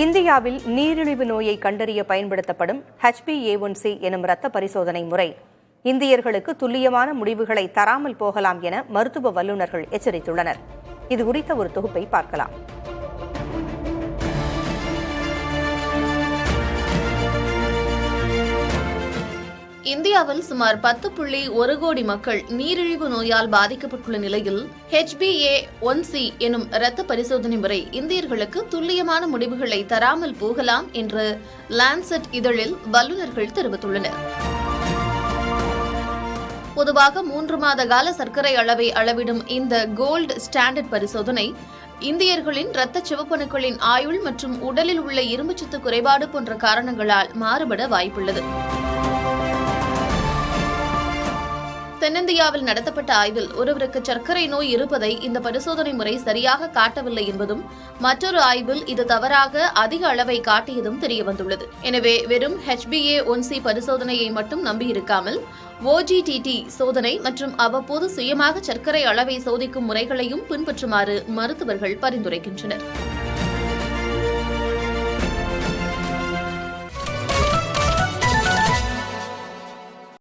இந்தியாவில் நீரிழிவு நோயை கண்டறிய பயன்படுத்தப்படும் HbA1c எனும் இரத்த பரிசோதனை முறை இந்தியர்களுக்கு துல்லியமான முடிவுகளை தராமல் போகலாம் என மருத்துவ வல்லுநர்கள் எச்சரித்துள்ளனர். இதுகுறித்த ஒரு தொகுப்பை பார்க்கலாம். இந்தியாவில் சுமார் 10.1 கோடி மக்கள் நீரிழிவு நோயால் பாதிக்கப்பட்டுள்ள நிலையில் HbA1c எனும் இரத்த பரிசோதனை முறை இந்தியர்களுக்கு துல்லியமான முடிவுகளை தராமல் போகலாம் என்று லான்செட் இதழில் வல்லுநர்கள் தெரிவித்துள்ளனர். பொதுவாக 3 மாத கால சர்க்கரை அளவை அளவிடும் இந்த கோல்டு ஸ்டாண்டர்ட் பரிசோதனை இந்தியர்களின் இரத்த சிவப்பணுக்களின் ஆயுள் மற்றும் உடலில் உள்ள இரும்புச்சத்து குறைபாடு போன்ற காரணங்களால் மாறுபட வாய்ப்புள்ளது. தென்னிந்தியாவில் நடத்தப்பட்ட ஆய்வில் ஒருவருக்கு சர்க்கரை நோய் இருப்பதை இந்த பரிசோதனை முறை சரியாக காட்டவில்லை என்பதும், மற்றொரு ஆய்வில் இது தவறாக அதிக அளவை காட்டியதும் தெரியவந்துள்ளது. எனவே வெறும் HbA1c பரிசோதனையை மட்டும் நம்பியிருக்காமல் OGTT சோதனை மற்றும் அவ்வப்போது சுயமாக சர்க்கரை அளவை சோதிக்கும் முறைகளையும் பின்பற்றுமாறு மருத்துவர்கள் பரிந்துரைக்கின்றனர்.